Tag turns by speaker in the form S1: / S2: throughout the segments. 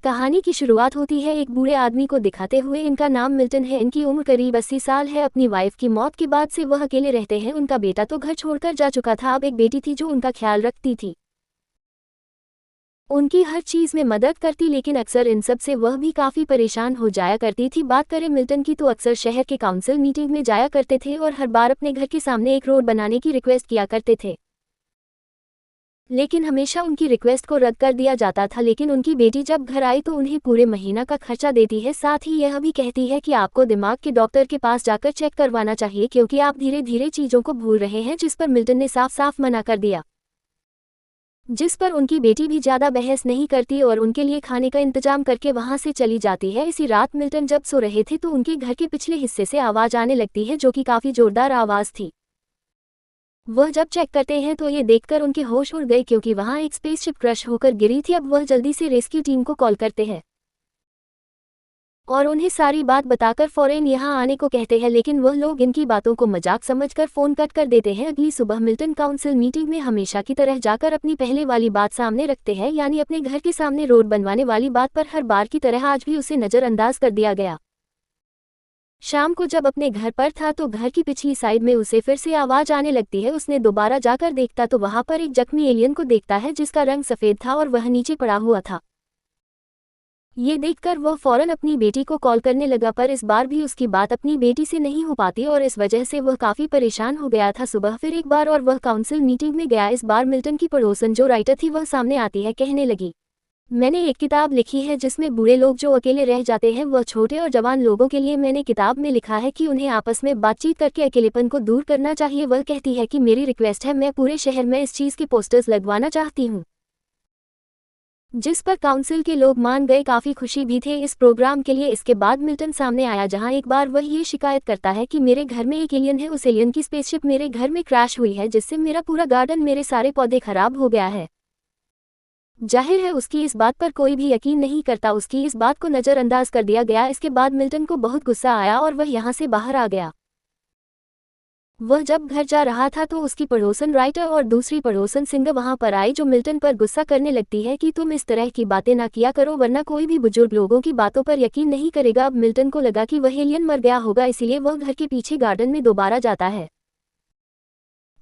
S1: कहानी की शुरुआत होती है एक बूढ़े आदमी को दिखाते हुए। इनका नाम मिल्टन है। इनकी उम्र करीब 80 साल है। अपनी वाइफ की मौत के बाद से वह अकेले रहते हैं। उनका बेटा तो घर छोड़कर जा चुका था। अब एक बेटी थी जो उनका ख्याल रखती थी, उनकी हर चीज में मदद करती, लेकिन अक्सर इन सब से वह भी काफी परेशान हो जाया करती थी। बात करें मिल्टन की तो अक्सर शहर के काउंसिल मीटिंग में जाया करते थे और हर बार अपने घर के सामने एक रोड बनाने की रिक्वेस्ट किया करते थे, लेकिन हमेशा उनकी रिक्वेस्ट को रद्द कर दिया जाता था। लेकिन उनकी बेटी जब घर आई तो उन्हें पूरे महीना का खर्चा देती है। साथ ही यह भी कहती है कि आपको दिमाग के डॉक्टर के पास जाकर चेक करवाना चाहिए, क्योंकि आप धीरे धीरे चीजों को भूल रहे हैं, जिस पर मिल्टन ने साफ साफ मना कर दिया, जिस पर उनकी बेटी भी ज्यादा बहस नहीं करती और उनके लिए खाने का इंतजाम करके वहां से चली जाती है। इसी रात मिल्टन जब सो रहे थे तो उनके घर के पिछले हिस्से से आवाज आने लगती है, जो कि काफी जोरदार आवाज थी। वह जब चेक करते हैं तो ये देखकर उनके होश उड़ गए, क्योंकि वहां एक स्पेसशिप क्रश होकर गिरी थी। अब वह जल्दी से रेस्क्यू टीम को कॉल करते हैं और उन्हें सारी बात बताकर फौरन यहां आने को कहते हैं, लेकिन वह लोग इनकी बातों को मजाक समझकर फोन कट कर देते हैं। अगली सुबह मिल्टन काउंसिल मीटिंग में हमेशा की तरह जाकर अपनी पहले वाली बात सामने रखते हैं, यानी अपने घर के सामने रोड बनवाने वाली बात पर हर बार की तरह आज भी उसे नजरअंदाज कर दिया गया। शाम को जब अपने घर पर था तो घर की पिछली साइड में उसे फिर से आवाज आने लगती है। उसने दोबारा जाकर देखता तो वहां पर एक जख्मी एलियन को देखता है, जिसका रंग सफेद था और वह नीचे पड़ा हुआ था। ये देखकर वह फौरन अपनी बेटी को कॉल करने लगा, पर इस बार भी उसकी बात अपनी बेटी से नहीं हो पाती और इस वजह से वह काफी परेशान हो गया था। सुबह फिर एक बार और वह काउंसिल मीटिंग में गया। इस बार मिल्टन की पड़ोसन जो राइटर थी वह सामने आती है। कहने लगी, मैंने एक किताब लिखी है जिसमें बूढ़े लोग जो अकेले रह जाते हैं वह छोटे और जवान लोगों के लिए मैंने किताब में लिखा है कि उन्हें आपस में बातचीत करके अकेलेपन को दूर करना चाहिए। वह कहती है कि मेरी रिक्वेस्ट है, मैं पूरे शहर में इस चीज के पोस्टर्स लगवाना चाहती हूँ, जिस पर काउंसिल के लोग मान गए। काफी खुशी भी थे इस प्रोग्राम के लिए। इसके बाद मिल्टन सामने आया, जहां एक बार वह ये शिकायत करता है कि मेरे घर में एक एलियन है। उस एलियन की स्पेसशिप मेरे घर में क्रैश हुई है, जिससे मेरा पूरा गार्डन, मेरे सारे पौधे खराब हो गया है। जाहिर है उसकी इस बात पर कोई भी यकीन नहीं करता, उसकी इस बात को नजरअंदाज कर दिया गया। इसके बाद मिल्टन को बहुत गुस्सा आया और वह यहाँ से बाहर आ गया। वह जब घर जा रहा था तो उसकी पड़ोसन राइटर और दूसरी पड़ोसन सिंगर वहां पर आई, जो मिल्टन पर गुस्सा करने लगती है कि तुम इस तरह की बातें ना किया करो, वरना कोई भी बुजुर्ग लोगों की बातों पर यकीन नहीं करेगा। अब मिल्टन को लगा कि वह एलियन मर गया होगा, इसीलिए वह घर के पीछे गार्डन में दोबारा जाता है,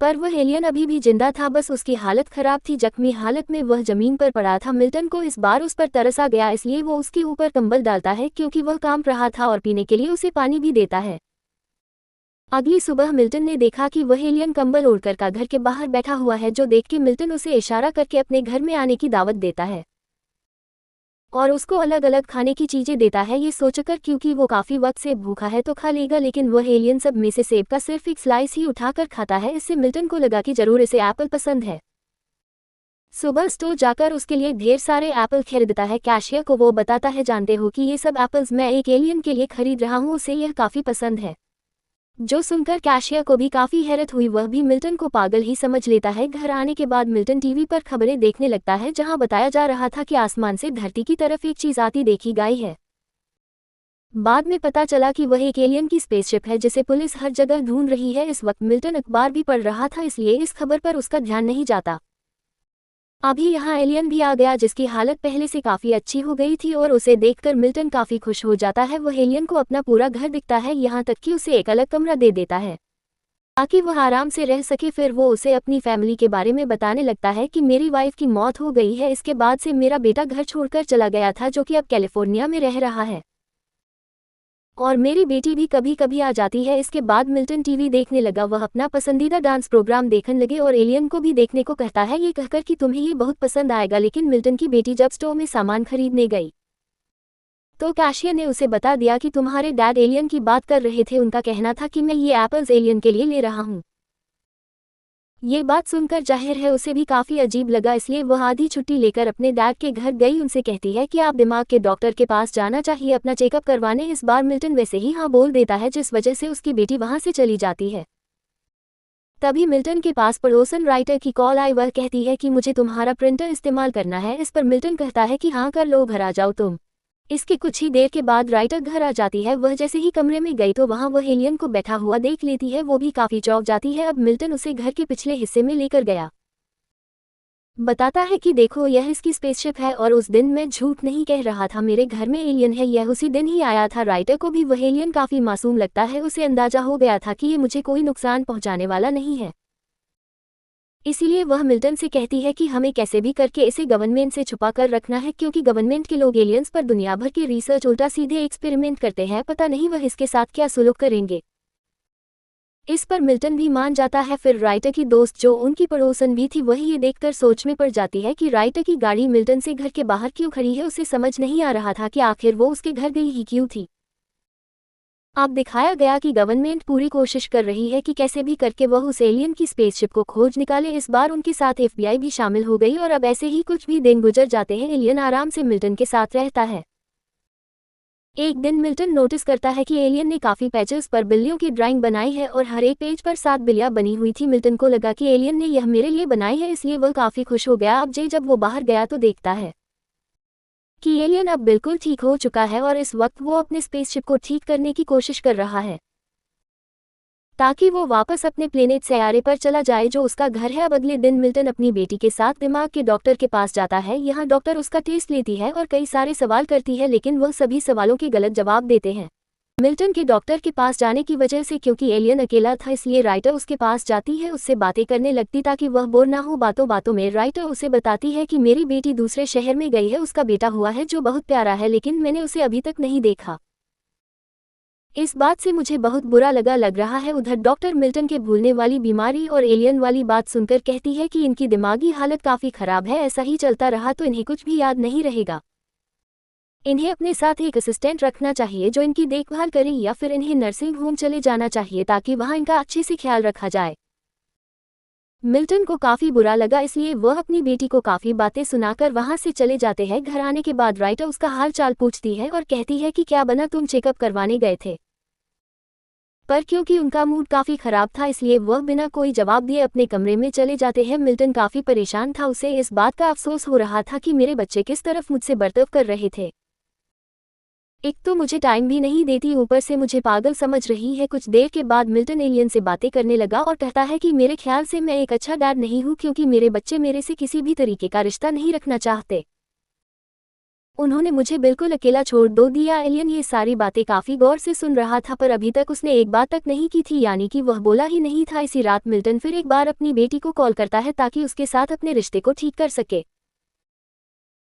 S1: पर वह एलियन अभी भी जिंदा था, बस उसकी हालत खराब थी। जख्मी हालत में वह जमीन पर पड़ा था। मिल्टन को इस बार उस पर तरस आ गया, इसलिए वो उसके ऊपर कंबल डालता है, क्योंकि वह कांप रहा था, और पीने के लिए उसे पानी भी देता है। अगली सुबह मिल्टन ने देखा कि वह एलियन कंबल ओढ़कर का घर के बाहर बैठा हुआ है, जो देख के मिल्टन उसे इशारा करके अपने घर में आने की दावत देता है और उसको अलग अलग खाने की चीजें देता है, ये सोचकर क्योंकि वो काफी वक्त से भूखा है तो खा लेगा। लेकिन वह एलियन सब में से सेब का सिर्फ एक स्लाइस ही उठाकर खाता है। इससे मिल्टन को लगा कि जरूर इसे एप्पल पसंद है। सुबह स्टोर जाकर उसके लिए ढेर सारे एप्पल खरीदता है। कैशियर को वो बताता है, जानते हो कि ये सब एप्पल्स मैं एक एलियन के लिए खरीद रहा हूँ, उसे यह काफी पसंद है। जो सुनकर कैशियर को भी काफी हैरत हुई, वह भी मिल्टन को पागल ही समझ लेता है। घर आने के बाद मिल्टन टीवी पर खबरें देखने लगता है, जहां बताया जा रहा था कि आसमान से धरती की तरफ एक चीज आती देखी गई है। बाद में पता चला कि वह एक एलियन की स्पेसशिप है, जिसे पुलिस हर जगह ढूंढ रही है। इस वक्त मिल्टन अखबार भी पढ़ रहा था, इसलिए इस खबर पर उसका ध्यान नहीं जाता। अभी यहाँ एलियन भी आ गया, जिसकी हालत पहले से काफी अच्छी हो गई थी, और उसे देखकर मिल्टन काफी खुश हो जाता है। वह एलियन को अपना पूरा घर दिखता है, यहाँ तक कि उसे एक अलग कमरा दे देता है ताकि वह आराम से रह सके। फिर वो उसे अपनी फैमिली के बारे में बताने लगता है कि मेरी वाइफ की मौत हो गई है, इसके बाद से मेरा बेटा घर छोड़कर चला गया था, जो कि अब कैलिफोर्निया में रह रहा है, और मेरी बेटी भी कभी कभी आ जाती है। इसके बाद मिल्टन टीवी देखने लगा। वह अपना पसंदीदा डांस प्रोग्राम देखने लगे और एलियन को भी देखने को कहता है, ये कहकर कि तुम्हें ये बहुत पसंद आएगा। लेकिन मिल्टन की बेटी जब स्टोर में सामान खरीदने गई तो कैशियर ने उसे बता दिया कि तुम्हारे डैड एलियन की बात कर रहे थे, उनका कहना था कि मैं ये एप्पल्स एलियन के लिए ले रहा हूँ। ये बात सुनकर जाहिर है उसे भी काफी अजीब लगा, इसलिए वह आधी छुट्टी लेकर अपने डैड के घर गई। उनसे कहती है कि आप दिमाग के डॉक्टर के पास जाना चाहिए अपना चेकअप करवाने। इस बार मिल्टन वैसे ही हाँ बोल देता है, जिस वजह से उसकी बेटी वहां से चली जाती है। तभी मिल्टन के पास पड़ोसन राइटर की कॉल आई। वह कहती है कि मुझे तुम्हारा प्रिंटर इस्तेमाल करना है। इस पर मिल्टन कहता है कि हाँ कर लो, घर आ जाओ तुम। इसके कुछ ही देर के बाद राइटर घर आ जाती है। वह जैसे ही कमरे में गई तो वहां वह एलियन को बैठा हुआ देख लेती है, वो भी काफी चौंक जाती है। अब मिल्टन उसे घर के पिछले हिस्से में लेकर गया। बताता है कि देखो यह इसकी स्पेसशिप है और उस दिन मैं झूठ नहीं कह रहा था, मेरे घर में एलियन है, यह उसी दिन ही आया था। राइटर को भी वह एलियन काफ़ी मासूम लगता है, उसे अंदाजा हो गया था कि ये मुझे कोई नुकसान पहुंचाने वाला नहीं है। इसीलिए वह मिल्टन से कहती है कि हमें कैसे भी करके इसे गवर्नमेंट से छुपा कर रखना है, क्योंकि गवर्नमेंट के लोग एलियंस पर दुनिया भर की रिसर्च उल्टा सीधे एक्सपेरिमेंट करते हैं, पता नहीं वह इसके साथ क्या सुलूक करेंगे। इस पर मिल्टन भी मान जाता है। फिर राइटर की दोस्त जो उनकी पड़ोसन भी थी वही ये देखकर सोच में पड़ जाती है कि राइटर की गाड़ी मिल्टन से घर के बाहर क्यों खड़ी है। उसे समझ नहीं आ रहा था कि आखिर वो उसके घर गई ही क्यों थी। अब दिखाया गया कि गवर्नमेंट पूरी कोशिश कर रही है कि कैसे भी करके वह उस एलियन की स्पेसशिप को खोज निकाले। इस बार उनके साथ एफबीआई भी शामिल हो गई और अब ऐसे ही कुछ भी दिन गुजर जाते हैं, एलियन आराम से मिल्टन के साथ रहता है। एक दिन मिल्टन नोटिस करता है कि एलियन ने काफ़ी पेजेस पर बिल्लियों की ड्राइंग बनाई है और हर एक पेज पर 7 बिल्लियां बनी हुई थी। मिल्टन को लगा कि एलियन ने यह मेरे लिए बनाई है, इसलिए वह काफ़ी खुश हो गया। अब जब वो बाहर गया तो देखता है कि एलियन अब बिल्कुल ठीक हो चुका है और इस वक्त वो अपने स्पेसशिप को ठीक करने की कोशिश कर रहा है ताकि वो वापस अपने प्लेनेट सैयारे पर चला जाए जो उसका घर है। अब अगले दिन मिल्टन अपनी बेटी के साथ दिमाग के डॉक्टर के पास जाता है। यहाँ डॉक्टर उसका टेस्ट लेती है और कई सारे सवाल करती है, लेकिन वह सभी सवालों के गलत जवाब देते हैं। मिल्टन के डॉक्टर के पास जाने की वजह से, क्योंकि एलियन अकेला था, इसलिए राइटर उसके पास जाती है, उससे बातें करने लगती ताकि वह बोर ना हो। बातों बातों में राइटर उसे बताती है कि मेरी बेटी दूसरे शहर में गई है, उसका बेटा हुआ है जो बहुत प्यारा है, लेकिन मैंने उसे अभी तक नहीं देखा। इस बात से मुझे बहुत बुरा लग रहा है। उधर डॉक्टर मिल्टन के भूलने वाली बीमारी और एलियन वाली बात सुनकर कहती है कि इनकी दिमागी हालत काफ़ी ख़राब है, ऐसा ही चलता रहा तो इन्हें कुछ भी याद नहीं रहेगा। इन्हें अपने साथ एक असिस्टेंट रखना चाहिए जो इनकी देखभाल करे, या फिर इन्हें नर्सिंग होम चले जाना चाहिए ताकि वहाँ इनका अच्छे से ख्याल रखा जाए। मिल्टन को काफ़ी बुरा लगा, इसलिए वह अपनी बेटी को काफ़ी बातें सुनाकर वहाँ से चले जाते हैं। घर आने के बाद राइटर उसका हाल चाल पूछती है और कहती है कि क्या बना, तुम चेकअप करवाने गए थे? पर क्योंकि उनका मूड काफ़ी ख़राब था, इसलिए वह बिना कोई जवाब दिए अपने कमरे में चले जाते हैं। मिल्टन काफ़ी परेशान था, उसे इस बात का अफसोस हो रहा था कि मेरे बच्चे किस तरफ मुझसे बर्ताव कर रहे थे। एक तो मुझे टाइम भी नहीं देती, ऊपर से मुझे पागल समझ रही है। कुछ देर के बाद मिल्टन एलियन से बातें करने लगा और कहता है कि मेरे ख्याल से मैं एक अच्छा डैड नहीं हूँ, क्योंकि मेरे बच्चे मेरे से किसी भी तरीके का रिश्ता नहीं रखना चाहते। उन्होंने मुझे बिल्कुल अकेला छोड़ दो दिया। एलियन ये सारी बातें काफ़ी गौर से सुन रहा था, पर अभी तक उसने एक बात तक नहीं की थी, यानी कि वह बोला ही नहीं था। इसी रात मिल्टन फिर एक बार अपनी बेटी को कॉल करता है ताकि उसके साथ अपने रिश्ते को ठीक कर सके।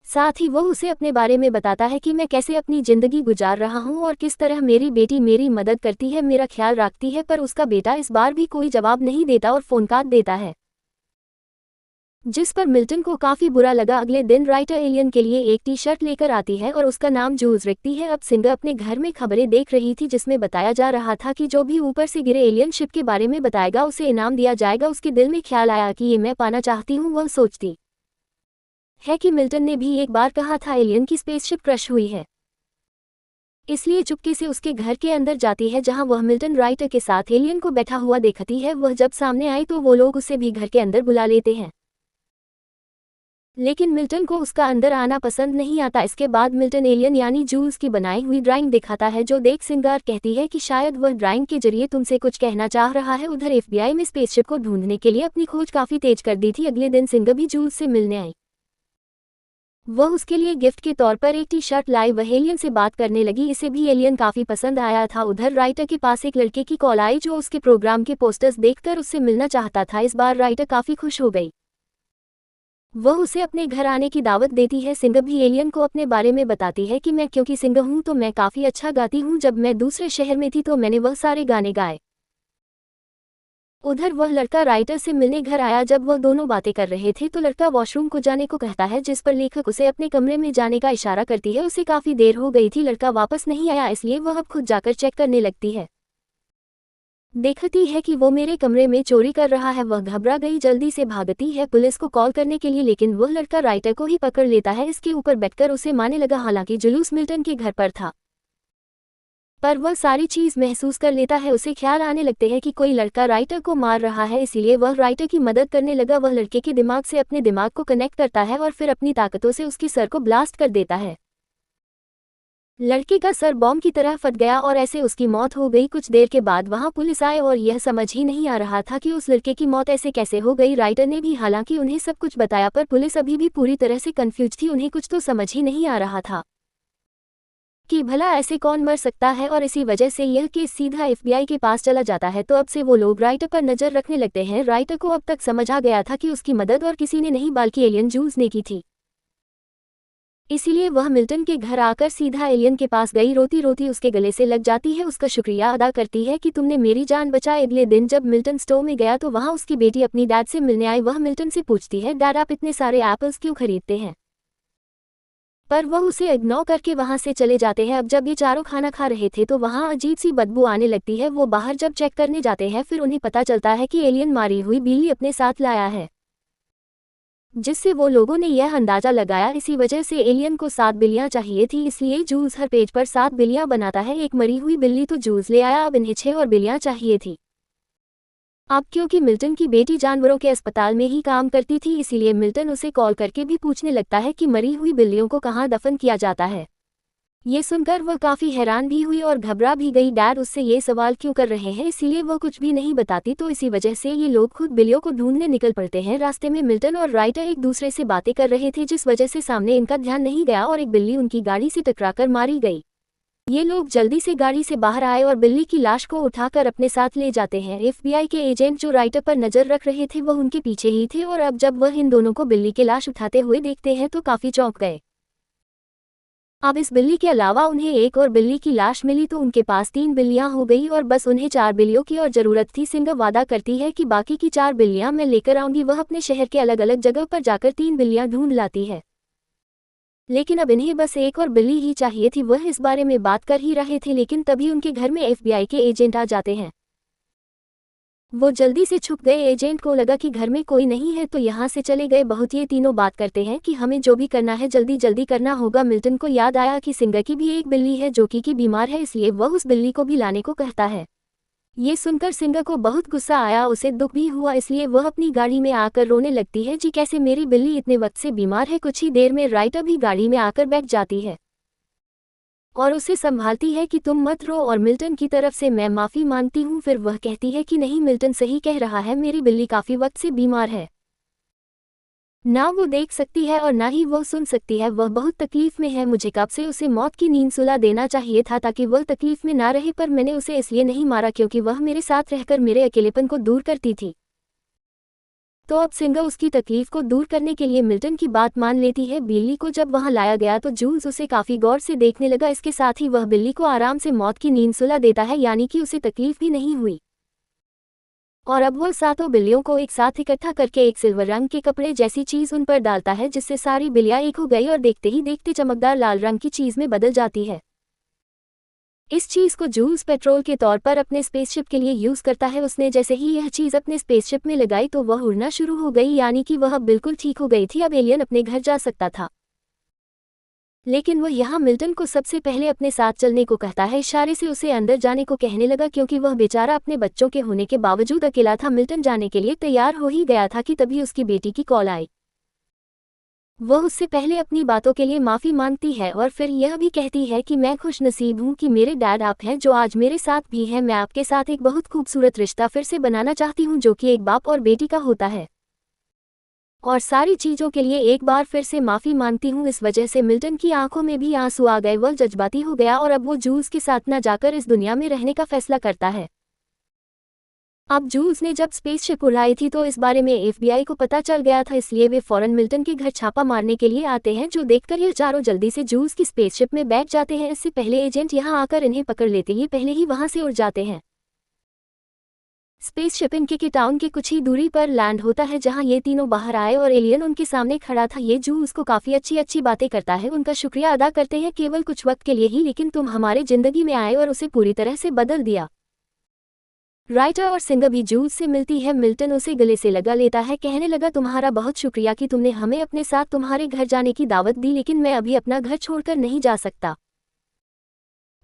S1: साथ ही वह उसे अपने बारे में बताता है कि मैं कैसे अपनी ज़िंदगी गुजार रहा हूँ और किस तरह मेरी बेटी मेरी मदद करती है, मेरा ख्याल रखती है। पर उसका बेटा इस बार भी कोई जवाब नहीं देता और फ़ोन काट देता है, जिस पर मिल्टन को काफ़ी बुरा लगा। अगले दिन राइटर एलियन के लिए एक टी शर्ट लेकर आती है और उसका नाम जूल्स रखती है। अब सिंगर अपने घर में खबरें देख रही थी जिसमें बताया जा रहा था कि जो भी ऊपर से गिरे एलियन शिप के बारे में बताएगा उसे इनाम दिया जाएगा। उसके दिल में ख्याल आया कि ये मैं पाना चाहती हूँ। वह सोचती है कि मिल्टन ने भी एक बार कहा था एलियन की स्पेसशिप क्रश हुई है, इसलिए चुपके से उसके घर के अंदर जाती है जहां वह मिल्टन राइटर के साथ एलियन को बैठा हुआ देखती है। वह जब सामने आई तो वो लोग उसे भी घर के अंदर बुला लेते हैं, लेकिन मिल्टन को उसका अंदर आना पसंद नहीं आता। इसके बाद मिल्टन एलियन यानी जूल्स की बनाई हुई ड्राइंग दिखाता है, जो देख सिंगार कहती है कि शायद वह ड्राइंग के जरिए तुमसे कुछ कहना चाह रहा है। उधर एफबीआई में स्पेसशिप को ढूंढने के लिए अपनी खोज काफ़ी तेज कर दी थी। अगले दिन सिंगर भी जूल्स से मिलने आई। वह उसके लिए गिफ्ट के तौर पर एक टी शर्ट लाई। वह एलियन से बात करने लगी, इसे भी एलियन काफ़ी पसंद आया था। उधर राइटर के पास एक लड़के की कॉल आई जो उसके प्रोग्राम के पोस्टर्स देखकर उससे मिलना चाहता था। इस बार राइटर काफ़ी खुश हो गई, वह उसे अपने घर आने की दावत देती है। सिंगर भी एलियन को अपने बारे में बताती है कि मैं क्योंकि सिंगर हूँ तो मैं काफ़ी अच्छा गाती हूँ, जब मैं दूसरे शहर में थी तो मैंने वह सारे गाने गाए। उधर वह लड़का राइटर से मिलने घर आया। जब वह दोनों बातें कर रहे थे तो लड़का वॉशरूम को जाने को कहता है, जिस पर लेखक उसे अपने कमरे में जाने का इशारा करती है। उसे काफ़ी देर हो गई थी, लड़का वापस नहीं आया, इसलिए वह अब खुद जाकर चेक करने लगती है। देखती है कि वो मेरे कमरे में चोरी कर रहा है। वह घबरा गई, जल्दी से भागती है पुलिस को कॉल करने के लिए, लेकिन वह लड़का राइटर को ही पकड़ लेता है। इसके ऊपर बैठकर उसे मारने लगा। हालांकि जुलूस मिल्टन के घर पर था, पर वह सारी चीज़ महसूस कर लेता है। उसे ख्याल आने लगते हैं कि कोई लड़का राइटर को मार रहा है, इसीलिए वह राइटर की मदद करने लगा। वह लड़के के दिमाग से अपने दिमाग को कनेक्ट करता है और फिर अपनी ताकतों से उसके सर को ब्लास्ट कर देता है। लड़के का सर बॉम्ब की तरह फट गया और ऐसे उसकी मौत हो गई। कुछ देर के बाद वहां पुलिस आए और यह समझ ही नहीं आ रहा था कि उस लड़के की मौत ऐसे कैसे हो गई। राइटर ने भी हालांकि उन्हें सब कुछ बताया पर पुलिस अभी भी पूरी तरह से कंफ्यूज थी। उन्हें कुछ तो समझ ही नहीं आ रहा था कि भला ऐसे कौन मर सकता है, और इसी वजह से यह केस सीधा एफबीआई के पास चला जाता है। तो अब से वो लोग राइटर पर नजर रखने लगते हैं। राइटर को अब तक समझ आ गया था कि उसकी मदद और किसी ने नहीं बल्कि एलियन जूल्स ने की थी। इसीलिए वह मिल्टन के घर आकर सीधा एलियन के पास गई, रोती रोती उसके गले से लग जाती है, उसका शुक्रिया अदा करती है कि तुमने मेरी जान बचाई। अगले दिन जब मिल्टन स्टोर में गया तो वहां उसकी बेटी अपनी डैड से मिलने आई। वह मिल्टन से पूछती है, डैड आप इतने सारे एप्पल्स क्यों खरीदते हैं, पर वह उसे इग्नोर करके वहां से चले जाते हैं। अब जब ये चारों खाना खा रहे थे तो वहां अजीब सी बदबू आने लगती है। वो बाहर जब चेक करने जाते हैं फिर उन्हें पता चलता है कि एलियन मारी हुई बिल्ली अपने साथ लाया है, जिससे वो लोगों ने यह अंदाजा लगाया इसी वजह से एलियन को 7 बिल्लियां चाहिए थी। इसलिए जूल्स हर पेज पर 7 बिल्लियां बनाता है। एक मरी हुई बिल्ली तो जूल्स ले आया, अब इन्हें 6 और बिल्लियां चाहिए थी। अब क्योंकि मिल्टन की बेटी जानवरों के अस्पताल में ही काम करती थी इसीलिए मिल्टन उसे कॉल करके भी पूछने लगता है कि मरी हुई बिल्लियों को कहाँ दफन किया जाता है। ये सुनकर वह काफी हैरान भी हुई और घबरा भी गई। डैड उससे ये सवाल क्यों कर रहे हैं, इसीलिए वह कुछ भी नहीं बताती। तो इसी वजह से ये लोग खुद बिल्लियों को ढूंढने निकल पड़ते हैं। रास्ते में मिल्टन और राइटर एक दूसरे से बातें कर रहे थे जिस वजह से सामने इनका ध्यान नहीं गया और एक बिल्ली उनकी गाड़ी से टकराकर मारी गई। ये लोग जल्दी से गाड़ी से बाहर आए और बिल्ली की लाश को उठाकर अपने साथ ले जाते हैं। एफबीआई के एजेंट जो राइटर पर नजर रख रहे थे वह उनके पीछे ही थे और अब जब वह इन दोनों को बिल्ली की लाश उठाते हुए देखते हैं तो काफी चौंक गए। अब इस बिल्ली के अलावा उन्हें एक और बिल्ली की लाश मिली तो उनके पास 3 बिल्लियां हो गई और बस उन्हें 4 बिल्लियों की और जरूरत थी। सिंगा वादा करती है कि बाकी की 4 बिल्लियां मैं लेकर आऊंगी। वह अपने शहर के अलग अलग जगह पर जाकर 3 बिल्लियां ढूंढ लाती है, लेकिन अब इन्हें बस एक और बिल्ली ही चाहिए थी। वह इस बारे में बात कर ही रहे थे लेकिन तभी उनके घर में एफबीआई के एजेंट आ जाते हैं। वो जल्दी से छुप गए। एजेंट को लगा कि घर में कोई नहीं है तो यहाँ से चले गए। बहुत ये तीनों बात करते हैं कि हमें जो भी करना है जल्दी जल्दी करना होगा। मिल्टन को याद आया कि सिंगा की भी एक बिल्ली है जो कि बीमार है, इसलिए वह उस बिल्ली को भी लाने को कहता है। ये सुनकर सिंगा को बहुत गुस्सा आया, उसे दुख भी हुआ, इसलिए वह अपनी गाड़ी में आकर रोने लगती है, जी कैसे मेरी बिल्ली इतने वक्त से बीमार है। कुछ ही देर में राइटर भी गाड़ी में आकर बैठ जाती है और उसे संभालती है कि तुम मत रो और मिल्टन की तरफ से मैं माफी मांगती हूँ। फिर वह कहती है कि नहीं, मिल्टन सही कह रहा है, मेरी बिल्ली काफी वक्त से बीमार है, ना वो देख सकती है और ना ही वो सुन सकती है। वह बहुत तकलीफ में है, मुझे कब से उसे मौत की नींद सुला देना चाहिए था ताकि वह तकलीफ में ना रहे, पर मैंने उसे इसलिए नहीं मारा क्योंकि वह मेरे साथ रहकर मेरे अकेलेपन को दूर करती थी। तो अब सिंगा उसकी तकलीफ को दूर करने के लिए मिल्टन की बात मान लेती है। बिल्ली को जब वहां लाया गया तो जूल्स उसे काफी गौर से देखने लगा। इसके साथ ही वह बिल्ली को आराम से मौत की नींद सुला देता है, यानी कि उसे तकलीफ भी नहीं हुई। और अब वह सातों बिल्लियों को एक साथ इकट्ठा करके एक सिल्वर रंग के कपड़े जैसी चीज उन पर डालता है जिससे सारी बिल्लियां एक हो गई और देखते ही देखते चमकदार लाल रंग की चीज में बदल जाती है। इस चीज को जूल्स पेट्रोल के तौर पर अपने स्पेसशिप के लिए यूज करता है। उसने जैसे ही यह चीज अपने स्पेसशिप में लगाई तो वह उड़ना शुरू हो गई, यानी कि वह बिल्कुल ठीक हो गई थी। अब एलियन अपने घर जा सकता था, लेकिन वह यहाँ मिल्टन को सबसे पहले अपने साथ चलने को कहता है, इशारे से उसे अंदर जाने को कहने लगा क्योंकि वह बेचारा अपने बच्चों के होने के बावजूद अकेला था। मिल्टन जाने के लिए तैयार हो ही गया था कि तभी उसकी बेटी की कॉल आई। वह उससे पहले अपनी बातों के लिए माफी मांगती है और फिर यह भी कहती है कि मैं खुशनसीब हूँ कि मेरे डैड आप हैं जो आज मेरे साथ भी हैं। मैं आपके साथ एक बहुत खूबसूरत रिश्ता फिर से बनाना चाहती हूँ जो कि एक बाप और बेटी का होता है, और सारी चीजों के लिए एक बार फिर से माफी मांगती हूँ। इस वजह से मिल्टन की आंखों में भी आंसू आ गए, वह जज्बाती हो गया और अब वो जूल्स के साथ न जाकर इस दुनिया में रहने का फैसला करता है। अब जूल्स ने जब स्पेसशिप उड़ाई थी तो इस बारे में एफबीआई को पता चल गया था, इसलिए वे फौरन मिल्टन के घर छापा मारने के लिए आते हैं, जो देखकर ये चारों जल्दी से जूल्स की स्पेसशिप में बैठ जाते हैं। इससे पहले एजेंट यहाँ आकर इन्हें पकड़ लेते ही पहले ही वहां से उड़ जाते हैं। स्पेसशिप इनके टाउन के कुछ ही दूरी पर लैंड होता है जहां ये तीनों बाहर आए और एलियन उनके सामने खड़ा था। ये जूल्स को काफी अच्छी अच्छी बातें करता है, उनका शुक्रिया अदा करते हैं, केवल कुछ वक्त के लिए ही, लेकिन तुम हमारे जिंदगी में आए और उसे पूरी तरह से बदल दिया। राइटर और सिंगा भी जूल्स से मिलती है। मिल्टन उसे गले से लगा लेता है, कहने लगा तुम्हारा बहुत शुक्रिया कि तुमने हमें अपने साथ तुम्हारे घर जाने की दावत दी, लेकिन मैं अभी अपना घर छोड़कर नहीं जा सकता,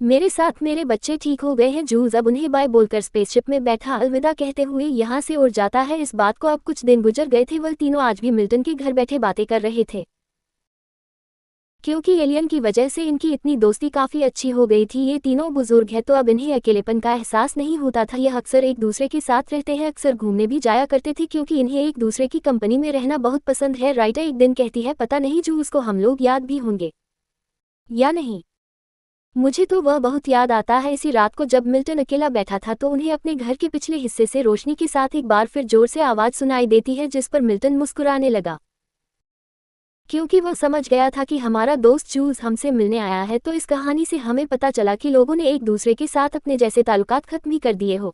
S1: मेरे साथ मेरे बच्चे ठीक हो गए हैं। जूल्स अब उन्हें बाय बोलकर स्पेसशिप में बैठा अलविदा कहते हुए यहाँ से उड़ जाता है। इस बात को अब कुछ दिन गुजर गए थे, वह तीनों आज भी मिल्टन के घर बैठे बातें कर रहे थे। क्योंकि एलियन की वजह से इनकी इतनी दोस्ती काफ़ी अच्छी हो गई थी। ये तीनों बुजुर्ग हैं तो अब इन्हें अकेलेपन का एहसास नहीं होता था। यह अक्सर एक दूसरे के साथ रहते हैं, अक्सर घूमने भी जाया करते थे क्योंकि इन्हें एक दूसरे की कंपनी में रहना बहुत पसंद है। राइटर एक दिन कहती है, पता नहीं जूस को हम लोग याद भी होंगे या नहीं। मुझे तो वह बहुत याद आता है। इसी रात को जब मिल्टन अकेला बैठा था तो उन्हें अपने घर के पिछले हिस्से से रोशनी के साथ एक बार फिर जोर से आवाज़ सुनाई देती है, जिस पर मिल्टन मुस्कुराने लगा क्योंकि वह समझ गया था कि हमारा दोस्त जूस हमसे मिलने आया है। तो इस कहानी से हमें पता चला कि लोगों ने एक दूसरे के साथ अपने जैसे ताल्लुकात खत्म ही कर दिए हो।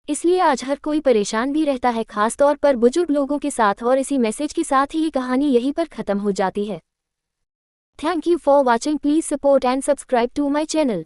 S1: इसलिए आज हर कोई परेशान भी रहता है, खास तौर पर बुजुर्ग लोगों के साथ। और इसी मैसेज के साथ ही ये कहानी यहीं पर खत्म हो जाती है। Thank you for watching. Please support and subscribe to my channel.